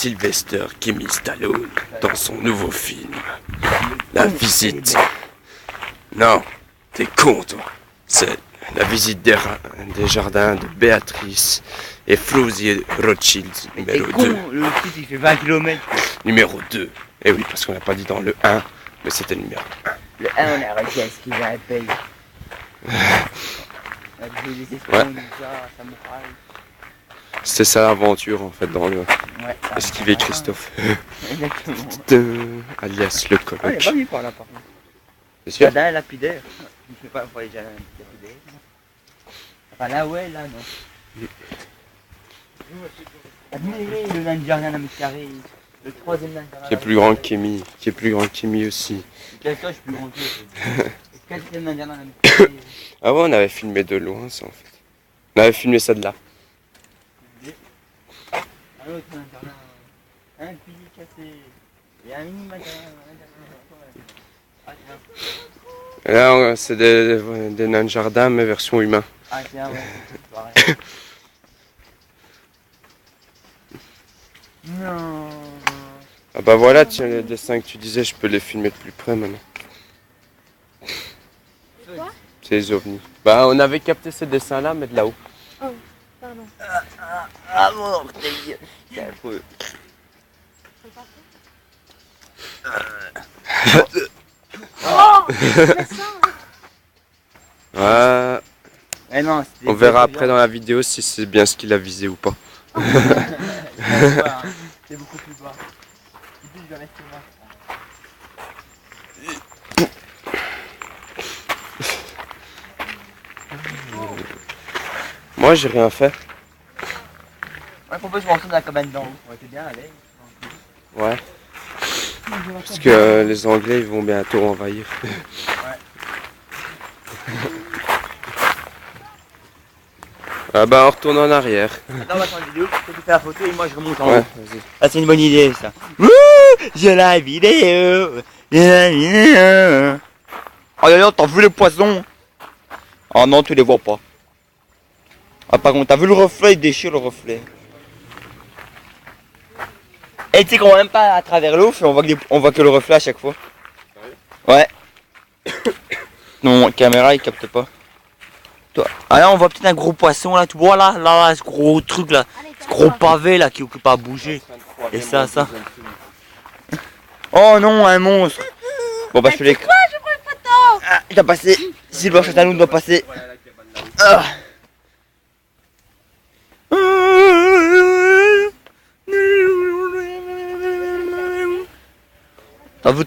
Sylvester Kemi Stallone dans son nouveau film. La visite. Non, t'es con toi. C'est la visite des jardins de Béatrice et Flosier Rothschild numéro 2. Le site il fait 20 km. Numéro 2. Eh oui, parce qu'on n'a pas dit dans le 1, mais c'était le numéro 1. Le 1 on a réussi à esquiver un paye. C'était ça l'aventure en fait dans le Ouais, esquiver Christophe. Exactement. Alias le Ah, il coloc. est pas venu par là par contre. C'est sûr? Jardin lapidaire. Je ne sais pas pour les jardins lapidaires. Enfin là ouais, là non. Admirez le nain du jardin d'un mètre carré. Le troisième nain du jardin. Qui est plus grand que Kémy. Qui est plus grand que Kémy aussi. Quel cas je suis plus grand que lui. Le quatrième nain du jardin d'un mètre carré. Ah ouais, on avait filmé de loin ça en fait. On avait filmé ça de là. Un autre nain du jardin. Un pilier cassé. Et un mini magasin. Ah tiens. Et là, c'est des nains de jardin mais version humain. Ah tiens, ouais, c'est pareil. Non. Ah bah voilà, tiens, les dessins que tu disais, je peux les filmer de plus près maintenant. Quoi? C'est les ovnis. Bah on avait capté ces dessins-là, mais de là-haut. Oh, pardon. Ah mon orteil. C'est affreux. Oh, mais ça, Ouais, Eh non, on verra après dans la vidéo si c'est bien ce qu'il a visé ou pas. C'est beaucoup plus bas. Ici, je vais rester là. Moi j'ai rien fait. Ouais, qu'on peut se rentrer dans la cabane d'en haut. On était bien à l'aise. Ouais. Parce que les Anglais ils vont bientôt envahir. Ah bah on retourne en arrière. Attends, on va faire une vidéo. Tu fais la photo et moi je remonte en Ouais, haut. vas-y. Ah, c'est une bonne idée ça. Wouh, j'ai la vidéo. J'ai la vidéo. Oh là là, t'as vu les poissons? Oh non, tu les vois pas. Ah par contre, t'as vu le reflet? Il déchire le reflet. Et tu sais qu'on voit même pas à travers l'eau, on voit que le reflet à chaque fois. Ouais. Non, la caméra il capte pas. Toi. Ah là on voit peut-être un gros poisson là, tu vois là, ce gros truc là. Ce gros pavé là qui occupe à bouger. Et ça. Oh non, un monstre. Bon bah je fais les... Moi, je prends une photo. Ah, il doit passer. Sylvain Châtanoun doit passer. Ah.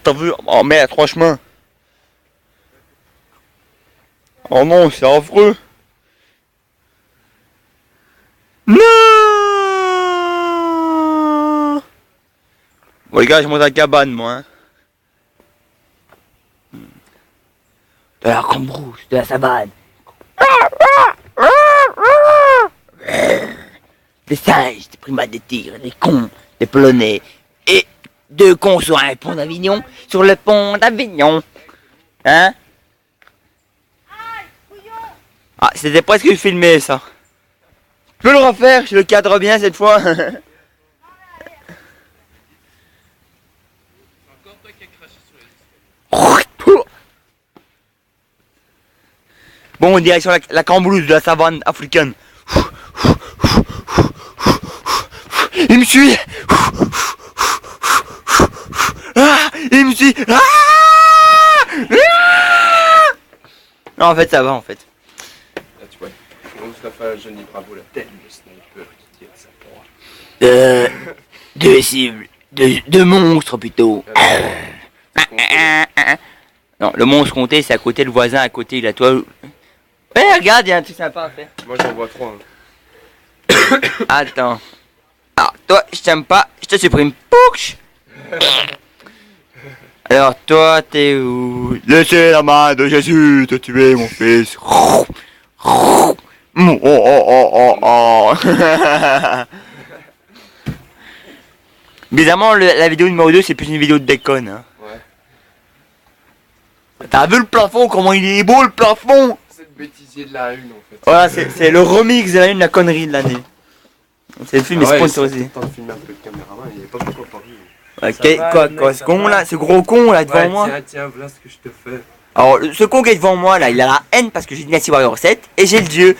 T'as vu? Oh merde, trois chemins. Oh non, c'est affreux. Non. Bon les gars, je monte à la cabane moi. Hein. De la cambrousse, de la savane. Des singes, des primates, des tigres, des cons, des polonais. Et deux cons sur un pont d'Avignon. Sur le pont d'Avignon. Hein? Ah, c'était presque filmé ça. Je peux le refaire, je le cadre bien cette fois. Bon, direction la cambrousse de la savane africaine. Il me suit. Ah, il me suit. Ah, non, en fait, ça va en fait. Là tu vois, on se fait Johnny Bravo la tête de sniper qui tire sa proie. Deux cibles. Deux monstres plutôt. Non, le monstre compté, c'est à côté, le voisin à côté, il a toi. Ouais, regarde, il y a un truc sympa à faire. Moi j'en vois trois. Hein. Attends. Alors, toi, je t'aime pas, je te supprime. Pouch. Alors, toi, t'es où? Laissez la main de Jésus te tuer, mon fils. Oh, oh, oh, oh. Bizarrement, la vidéo numéro 2, c'est plus une vidéo de déconne. Hein. Ouais. T'as vu le plafond, comment il est beau le plafond? C'est le bêtisier de la une en fait. Voilà, c'est le remix de la connerie de l'année. C'est le film est sponsorisé. Tant de filmer un peu le caméraman, il est pas beaucoup Paris. Ouais, Ça va, quoi, mec, quoi, ça ce con va. là, ce gros con là devant moi. Tiens, voilà ce que je te fais. Alors, ce con qui est devant moi là, il a la haine parce que j'ai Dynasty Warrior 7 et j'ai le dieu.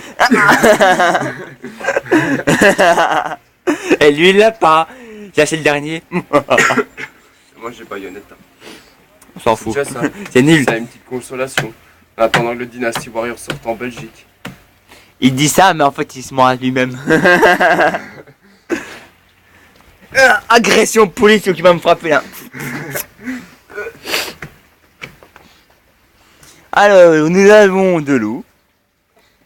Et lui il l'a pas. J'ai acheté le dernier. Moi j'ai Bayonetta. On s'en C'est fout. déjà ça. C'est nul. C'est une petite consolation. En attendant que le Dynasty Warrior sorte en Belgique. Il dit ça, mais en fait il se ment à lui-même. Agression police qui va me frapper là. Alors, nous avons de l'eau.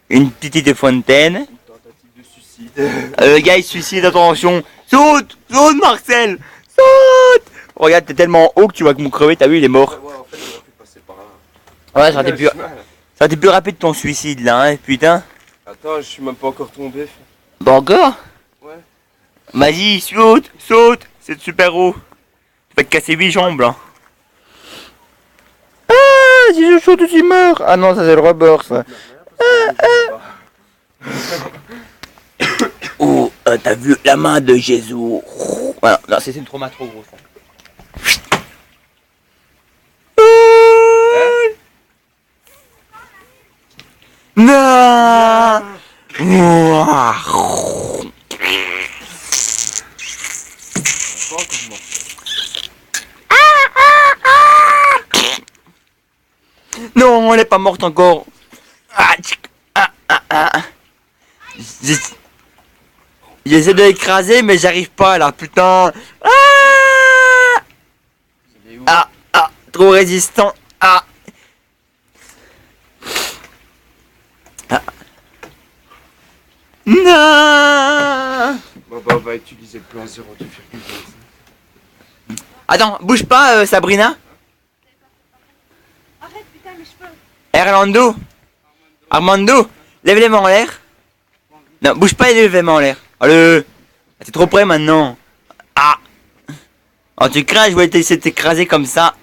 Une petite fontaine. Tentative de suicide. Le gars il se suicide, attention. Saute, saute Marcel, saute. Regarde, t'es tellement haut que tu vois que mon crevé, t'as vu, il est mort. Ouais, en fait, on aurait pu passer par là. Ouais, ça aurait été plus rapide ton suicide là, hein, putain. Attends, je suis même pas encore tombé. Bah encore? Ouais. Vas-y, saute, saute, c'est super haut. Tu vas te casser 8 jambes là. Ah, si je saute, tu meurs. Ah non, ça c'est le rubber ça. Oh, t'as vu la main de Jésus. Voilà, non, c'est une trauma trop grosse. Non. Non, elle est pas morte encore. J'essaie de l'écraser, mais j'arrive pas là, putain. Trop résistant. Non. Bon, bah, on va utiliser le plan 0,25. Attends, bouge pas, Sabrina. Arrête, putain, mes cheveux. Armando, lève les mains en l'air. Non, bouge pas et lève les mains en l'air. Allez, t'es trop près maintenant. Oh, tu crains, je voulais essayer de t'écraser comme ça.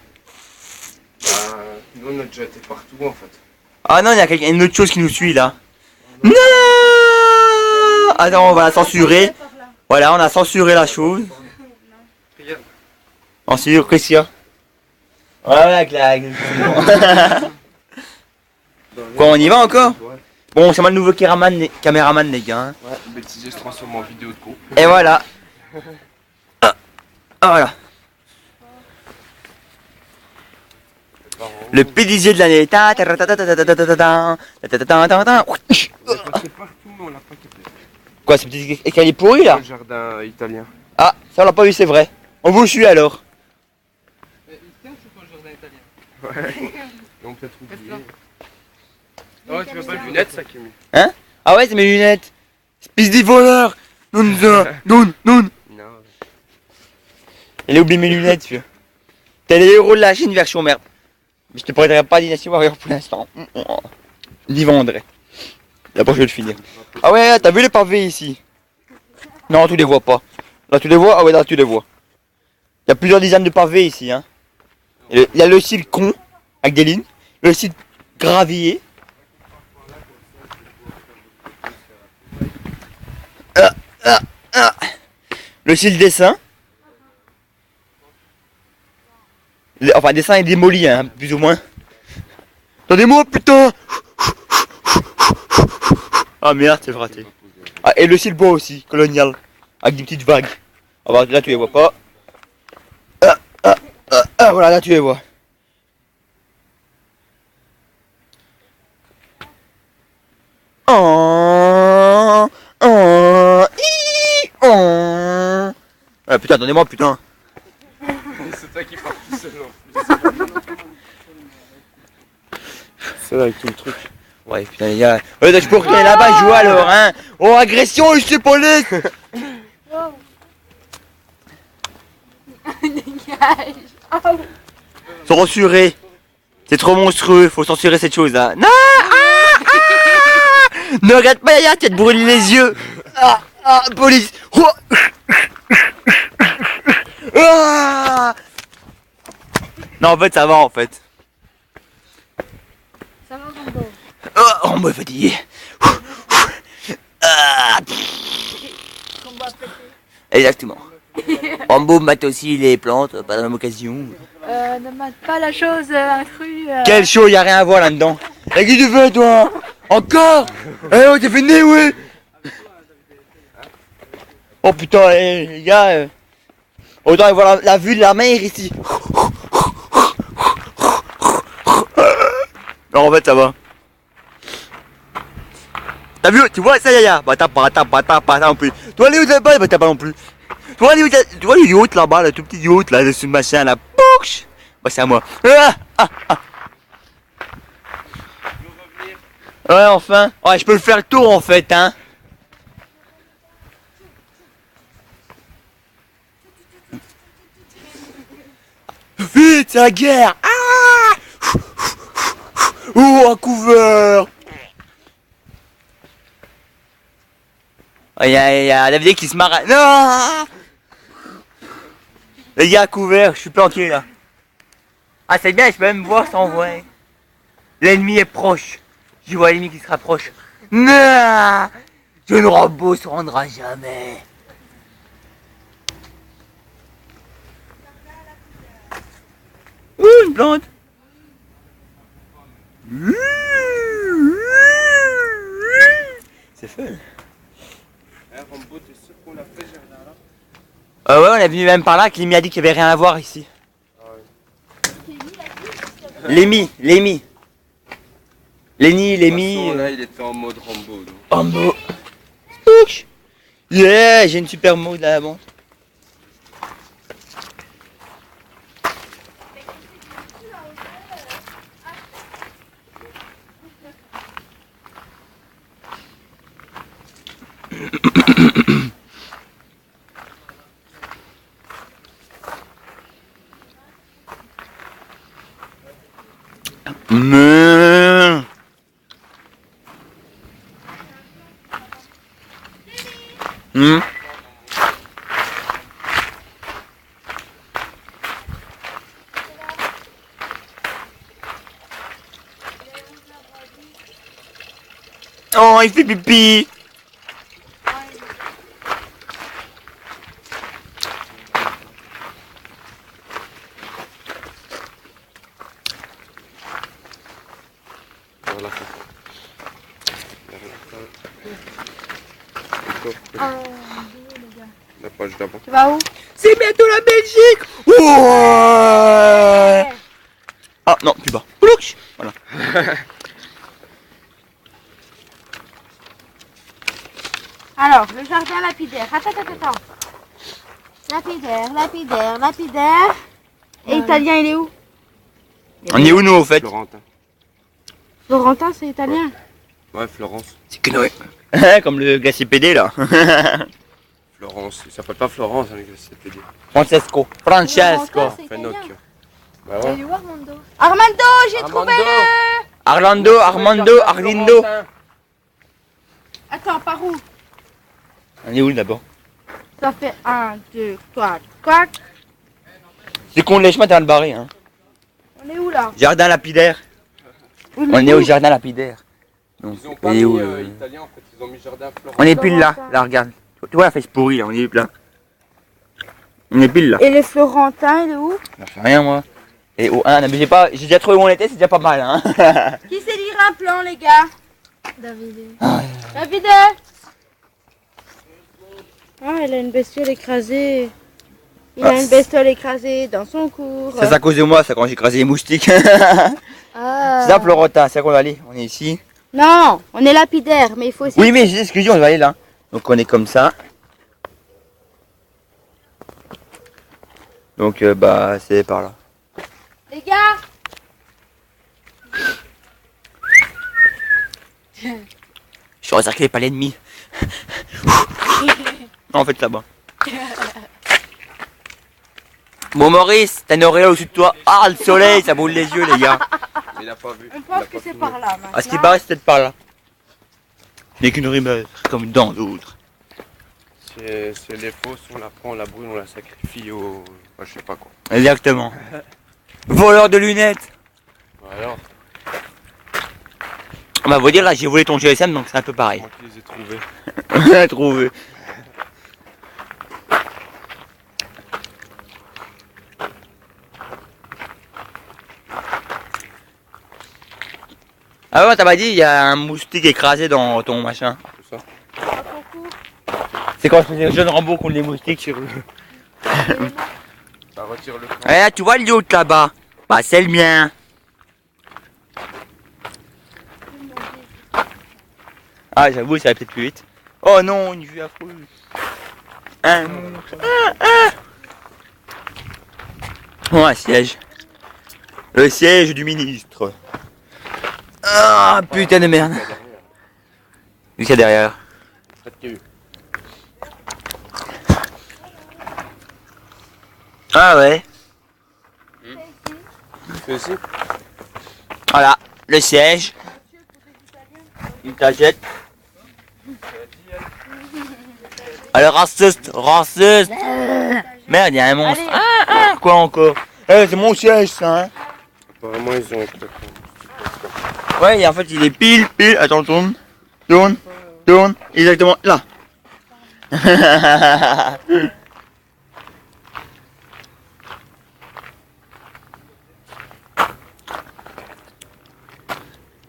Nous, on a déjà été partout en fait. Ah non, il y a une autre chose qui nous suit là. Non. Attends, on va la censurer. Voilà, on a censuré la chose. Censure, qu'est-ce qu'il y a? Ouais, avec la... Quoi, on y va encore? Ouais. Bon, c'est moi le nouveau caméraman les gars. Ouais, le bêtisier se transforme en vidéo de con. Et voilà. Voilà. Le pédisier de l'année. On est passé partout, mais on l'a pas capté. Quoi, ce petit escalier pourri là? Le jardin italien. Ah, ça on l'a pas vu, c'est vrai. On vous suit alors. Ouais. Donc peut-être oublié. Oh, tu veux pas le lunette, ça qui est mis. Hein? Ah ouais, c'est mes lunettes. Espèce de voleur. Non. Non. Il a oublié mes lunettes, tu vois. T'es les héros de la Chine version merde. Mais je te prêterai pas Dynasty Warrior pour l'instant. Je l'y vendrai. D'abord je vais le finir. Ah ouais, t'as vu les pavés ici? Non, tu les vois pas. Là tu les vois? Ah ouais, là tu les vois. Il y a plusieurs dizaines de pavés ici, hein. Il y a le style con, avec des lignes. Le style gravier. Le style dessin. Enfin, dessin est démoli, hein, plus ou moins. Attendez-moi, putain! Ah merde, c'est raté. Ah, et le style bois aussi, colonial. Avec des petites vagues. Ah bah là, tu les vois pas. Voilà, là, tu les vois. Ah putain, attendez-moi, putain. C'est toi qui pars tout seul en plus. C'est là avec tout le truc. Ouais, putain, les gars. Ouais, je peux retourner là-bas jouer alors, hein. Oh, agression, je suis police. Wow. Dégage. Oh. Censuré. C'est trop monstrueux, faut censurer cette chose là. Non. Ne regarde pas derrière, tu vas te brûler les yeux. Police. Non, en fait, ça va en fait. Ça va, Rambo? On me fatigué. Combat Exactement. Rambo mate aussi les plantes, pas dans la même occasion. Ne mate pas la chose intrus. Quel show, y a rien à voir là-dedans. Qu'est-ce que tu fais toi? Encore? Eh oh, t'es fini, oui. Oh putain, les gars. Autant aller voir la vue de la mer ici. Non, en fait, ça va. T'as vu, tu vois ça, Yaya? Bah, t'as pas non plus. Toi, les là-bas, bah, t'as pas non plus. Toi, tu vois le yacht là-bas, le tout petit yacht là, ce machin là. Pouch! Bah, c'est à moi. Ouais, enfin. Ouais, je peux le faire le tour en fait, hein. Vite, c'est la guerre! Ah! Oh, un couvert! Il y a David qui se marre. Non! Les gars, couvert, je suis planqué là. Ah, c'est bien, je peux même voir sans voix. L'ennemi est proche. Je vois l'ennemi qui se rapproche. Non! John Rambo se rendra jamais. Ouh, une plante! C'est fun. Rambo, t'es sûr qu'on l'a fait, là? Ouais, on est venu même par là, Clémy a dit qu'il n'y avait rien à voir ici. Lémi. Lémi, Là, il était en mode Rambo. Donc. Rambo. Spook. Yeah, j'ai une super mode là avant. Oh, il fait pipi. Vers la fin. La page d'avant. Tu vas où? C'est bientôt la Belgique. Ouais. Ah non, plus bas. Plouch. Voilà. Alors, le jardin lapidaire. Attends. Lapidaire. Et italien, il est où? On est où nous au fait? Florentin. Florentin, c'est italien. Ouais, Florence. C'est que Noé. Comme le gars CPD là. Florence. Il s'appelle pas Florence, hein, c'était dit. Francesco. Florentin, c'est Finocchio. italien. Bah Et ouais. il est où Armando? Armando, j'ai trouvé le... Armando, Arlindo. Attends, par où? On est où d'abord? Ça fait 1, 2, 4. C'est qu'on les chemins dans le barré hein. On est où là? Jardin lapidaire. On est au jardin lapidaire. Donc, Ils ont pas on est mis où, italien en fait, ils ont mis jardin Florence. on est pile là, là regarde. Tu vois la fesse pourrie là, on est là. On est pile là. Et les Florentins, il est où? J'en sais rien moi. Et au 1, mais j'ai déjà trouvé où on était, c'est déjà pas mal hein. Qui sait lire un plan, les gars? David. David. Ah, il a une bestiole écrasée. Il a une bestiole écrasée dans son cours. C'est à cause de moi ça quand j'ai écrasé les moustiques. Ah. C'est ça Florentin, c'est là qu'on va aller. On est ici. Non, on est lapidaire, mais il faut aussi... Oui mais c'est ce que je dis, on va aller là. Donc on est comme ça. Donc bah c'est par là. Les gars. Je suis encerclé par l'ennemi. Non, en fait là-bas. Bon Maurice, t'as une auréole au-dessus de toi. Ah le soleil, ça brûle les yeux les gars. Il a pas vu. On pense que c'est par là maintenant. Ah ce qui paraît c'est peut-être par là. Il n'y a qu'une rumeur, comme dans d'autres. C'est les fausses, on la prend, on la brûle, on la sacrifie au... Ouais, je sais pas quoi. Exactement. Voleur de lunettes. Alors, On va vous dire là j'ai volé ton GSM donc c'est un peu pareil. moi qui les ai trouvés. Trouvé. Ah ouais, t'as pas dit, il y a un moustique écrasé dans ton machin. C'est ça. Ah, coucou. C'est quand je faisais le jeune Rambo contre les moustiques sur eux. Ça retire le cran. Eh, tu vois le yacht là-bas? Bah, c'est le mien. Ah, j'avoue, ça va peut-être plus vite. Oh non, une vue affreuse. Un monstre. Oh, un siège. Le siège du ministre. Ah, putain de merde. Jusqu'à derrière. Fred qui a eu. Ah ouais. C'est aussi. Voilà, le siège. Une cagette. Alors, raciste. Merde, il y a un monstre. Allez. Quoi encore? Eh, c'est mon siège, ça, hein. Apparemment, ils ont été. Ouais, et en fait, il est pile. Attends, tourne. Exactement là. De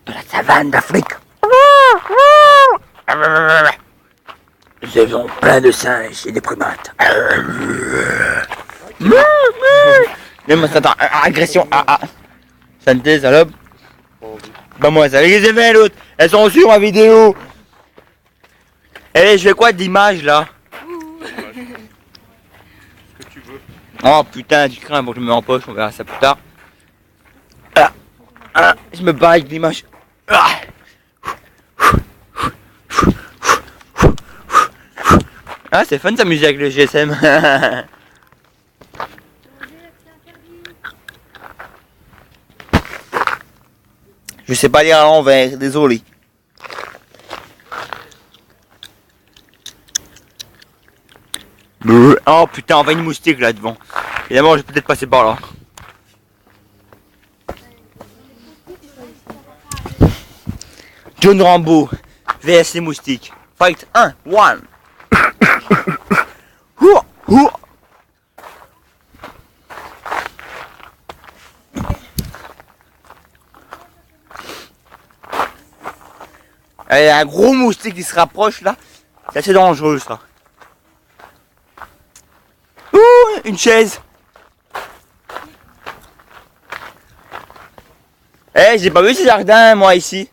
la savane d'Afrique. Nous avions plein de singes et des primates. Même attends, agression. Santé, salope. Bah moi, ça les effets l'autre. Elles sont sur ma vidéo. Eh, je fais quoi d'image là? Ce que tu veux. Oh putain, du crin, bon je me mets en poche, on verra ça plus tard. Je me bats avec l'image. Ah, c'est fun s'amuser avec le GSM. Je sais pas lire à l'envers, désolé. Oh putain, on va une moustique là devant. Évidemment, je vais peut-être passer par là. John Rambo vs les moustiques. Fight 1, 1. Il y a un gros moustique qui se rapproche là. C'est assez dangereux ça. Ouh, une chaise. Eh, j'ai pas vu ces jardins moi ici.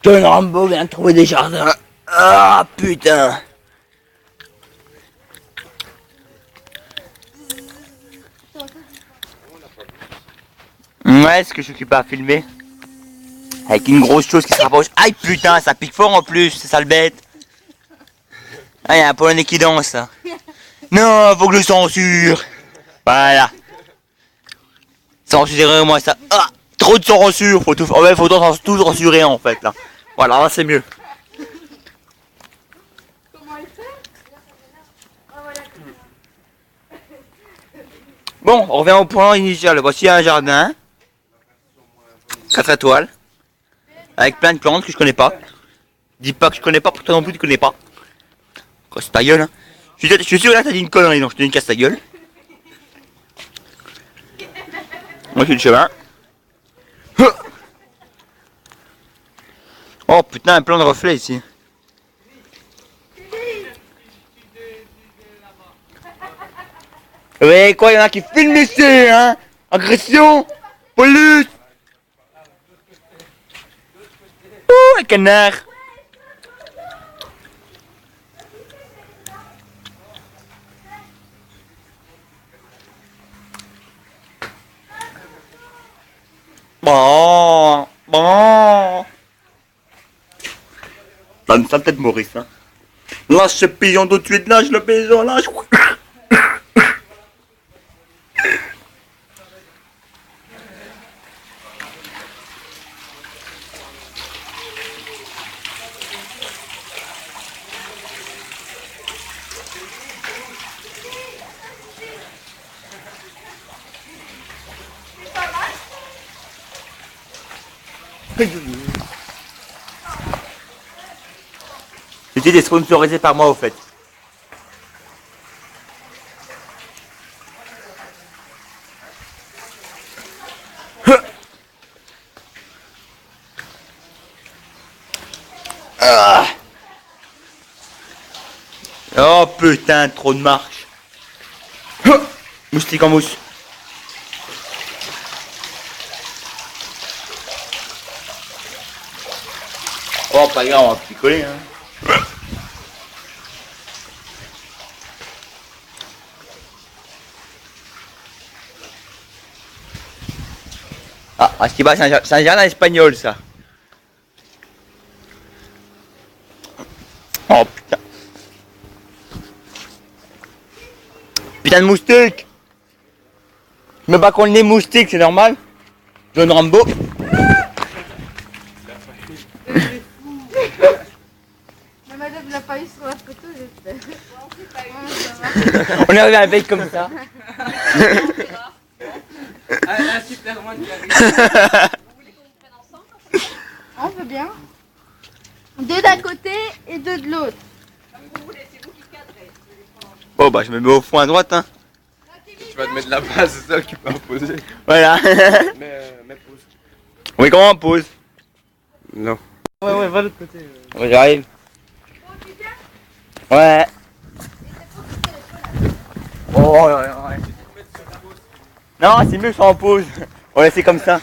John Rambo vient de trouver des jardins. Ah putain. Ouais, est-ce que je suis pas à filmer? Avec une grosse chose qui se rapproche. Aïe putain, ça pique fort en plus, c'est ça le bête. Ah, il y a un polonais qui danse là. Non, faut que je censure. Voilà. Censurez-moi ça. Ah, trop de censure, faut tout censurer en fait là. Voilà, là c'est mieux. Bon, on revient au point initial. Voici un jardin. 4 étoiles. Avec plein de plantes que je connais pas. Dis pas que je connais pas, pour toi non plus tu connais pas. Casse ta gueule, hein. Je suis sûr que là t'as dit une connerie, donc je te dis une casse ta gueule. Moi je suis le chemin. Oh putain, plein de reflets ici. Ouais, quoi, il y en a qui filment ici, hein? Agression, police. Ouh, un canard. Bon. T'as une sale tête, Maurice, hein. Lâche ce pigeon tout de suite, lâche le pigeon, lâche. C'était sponsorisé par moi au fait. Oh putain, trop de marche. Oh, moustique en mousse. Oh, pas grave, on va picoler. Hein. Ah, à ce qui va, c'est un jardin espagnol, ça. Oh putain. Putain de moustique. Je me bats contre les moustiques, c'est normal. John Rambo. La madame l'a pas eu sur la photo, j'espère. On est arrivé à la veille comme ça. Un Superman qui arrive. On veut bien. 2 d'un côté et 2 de l'autre. Bon bah je me mets au fond à droite hein. Tu vas te mettre là-bas, c'est ça qui peut imposer. Voilà. Mais pause. Oui comment on pose? Non. Ouais, va de l'autre côté. Ouais, j'arrive. Ouais. Oh ouais. Non c'est mieux que je sois en pause. On va laisser comme ça.